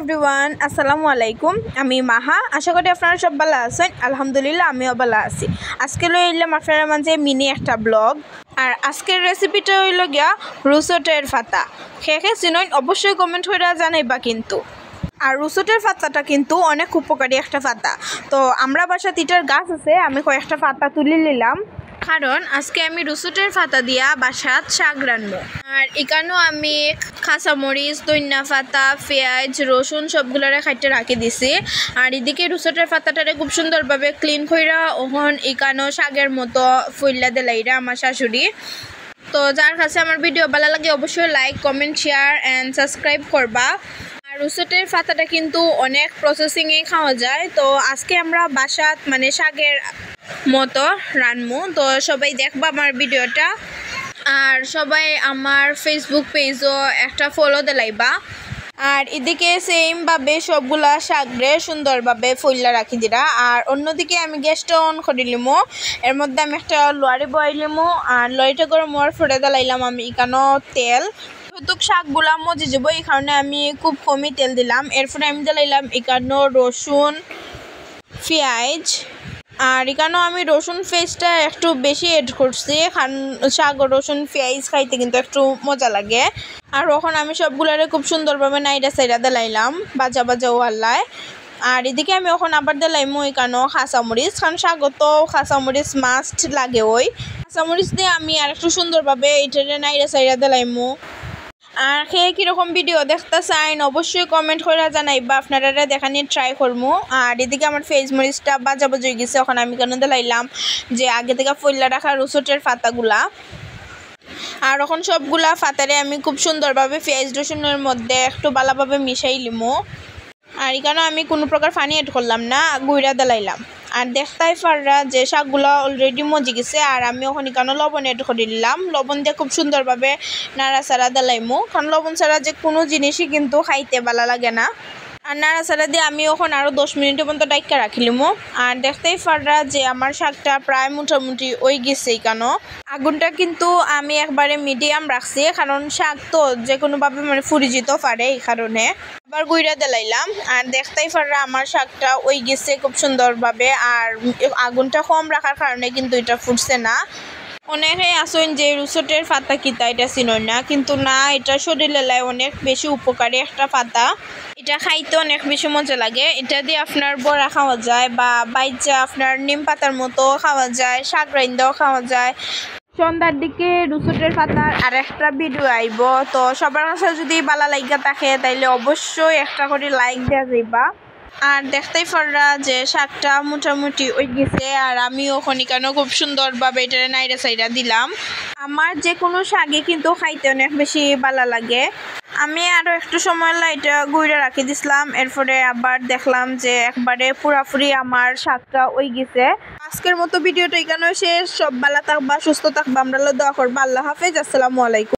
Everyone আসসালামু আলাইকুম। আমি মাহা, আশা করি আপনারা সব ভালো আছেন। আলহামদুলিল্লাহ আমিও ভালো আছি। আজকে লই এলাম আপনারা মাঝে মিনি একটা ব্লগ। আর আজকের রেসিপিটা হইল গিয়া রুসোটের ফাতা। খেয়ে চিনইন অবশ্যই কমেন্ট করে জানাইবা কিন্তু। আর রুসোটের পাতাটা কিন্তু অনেক উপকারী একটা পাতা। তো আমরা বাসায় তিটার গাছ আছে, আমি কয়েকটা পাতা তুলে নিলাম কারণ আজকে আমি রুসুটের পাতা দিয়া বাসাত শাক রান্নবো। আর এখানেও আমি কাঁচামরিচ, ধনিয়া পাতা, পেঁয়াজ, রসুন সবগুলোরে খাইতে রাখি দিছি। আর এদিকে রুসুটের পাতাটারে খুব সুন্দরভাবে ক্লিন কইরা ওখন এখানেও শাকের মতো ফুইল্লা দিলাইরা আমার শাশুড়ি। তো যার কাছে আমার ভিডিও ভালো লাগে অবশ্যই like, comment, share and subscribe করবা। রুসুটের পাতাটা কিন্তু অনেক প্রসেসিংয়ে খাওয়া যায়। তো আজকে আমরা বাসাত মানে শাকের মতো রান্নবো। তো সবাই দেখবা আমার ভিডিওটা, আর সবাই আমার ফেসবুক পেজও একটা ফলো দিলাইবা। আর এদিকে সেমভাবে সবগুলা শাকরে সুন্দরভাবে ফুল্লা রাখি দিরা। আর অন্যদিকে আমি গ্যাসটা অন করে লিমো, এর মধ্যে আমি একটা লড়ি বয়াইলিমো। আর লড়িটা গরম হওয়ার পরে দিলাইলাম আমি এখানেও তেল। প্রত্যেক শাকগুলা মজে যাবো এই কারণে আমি খুব কমই তেল দিলাম। এরপরে আমি দিলাইলাম এখানেও রসুন, পেঁয়াজ। আর এখানেও আমি রসুন পেঁয়াজটা একটু বেশি এড করছি, কারণ শাক রসুন পেঁয়াজ খাইতে কিন্তু একটু মজা লাগে। আর ওখান আমি সবগুলারে খুব সুন্দরভাবে নাইডা সাইডা দিলাইলাম বাজা বাজা ওয়াল্লায়। আর এদিকে আমি ওখানে আবার দিলাইমো এখানেও কাঁচামরিচ, কারণ শাকও তো কাঁচামরিচ মাস্ট লাগে। ওই কাঁচামরিচ দিয়ে আমি আর একটু সুন্দরভাবে এইটারে নাইডা সাইডা দিলাইমো। আর খেয়ে কীরকম ভিডিও দেখতে চাইন অবশ্যই কমেন্ট করে জানাইবা, আপনারা দেখা নিয়ে ট্রাই করবো। আর এদিকে আমার ফেস মরিচটা বাজা বাজা হয়ে গেছে, ওখানে আমি কেন দিলাইলাম যে আগে থেকে ফুল্লা রাখা রুসুটের পাতাগুলা। আর এখন সবগুলা পাতারে আমি খুব সুন্দরভাবে পেঁয়াজ রসুনের মধ্যে একটু ভালোভাবে মিশাই লিমো। আর এখানে আমি কোনো প্রকার পানি এড করলাম না, গুঁড়া দিলাইলাম। আর দেখতেই পাররা যে শাকগুলো অলরেডি মজে গেছে। আর আমি ওখানে এখানে লবণ এড করে দিলাম, লবণ দিয়ে খুব সুন্দরভাবে নাড়াচাড়া দিলাইমো, কারণ লবণ ছাড়া যে কোনো জিনিসই কিন্তু খাইতে ভালো লাগে না। আর নাড়াচাড়া দিয়ে আমি ওখানে আরও 10 মিনিটের পর্যন্ত ডাইকা রাখিলিমো। আর দেখতেই পাররা যে আমার শাকটা প্রায় মোটামুটি ওই গেছে। এখানেও আগুনটা কিন্তু আমি একবারে মিডিয়াম রাখছি, কারণ শাক তো যে কোনোভাবে মানে ফুরি যেতে পারে, এই কারণে আবার গুঁড়া দিলাইলাম। আর দেখতেই পাররা আমার শাকটা ওই গেছে খুব সুন্দরভাবে। আর আগুনটা কম রাখার কারণে কিন্তু এটা ফুটছে না। অনেকেই আসেন যে রুসুটের পাতা কিতা এটা চিনই না, কিন্তু না, এটা শরীরে অনেক বেশি উপকারী একটা পাতা। এটা খাইতে অনেক বেশি মজা লাগে। এটা দিয়ে আপনার বড়া খাওয়া যায় বা বাইজা আপনার নিম পাতার মতো খাওয়া যায়, শাক রাইন্দাও খাওয়া যায়। সন্ধ্যার দিকে রুসুটের পাতার আর একটা ভিডিও আইব। তো সবার কাছে যদি ভালো লাগা থাকে তাইলে অবশ্যই একটা করে লাইক দেওয়া যাইবা। আর দেখতেই পাররা যে শাকটা মোটামুটি ওই গেছে। আর আমি ওখানে কেন খুব সুন্দরভাবে এটা নাইড়া সাইডা দিলাম। আমার যে কোনো শাকে কিন্তু খাইতে অনেক বেশি ভালো লাগে। আমি আরও একটু সময় এটা গুঁড়া রাখি দিছিলাম, এরপরে আবার দেখলাম যে একবারে পুরাপুরি আমার শাকটা ওই গেছে। আজকের মতো ভিডিওটা এখানেও শেষ। সব ভালো থাকবা, সুস্থ থাকবা, আমরা দোয়া করবা। আল্লাহ হাফেজ, আসসালামু আলাইকুম।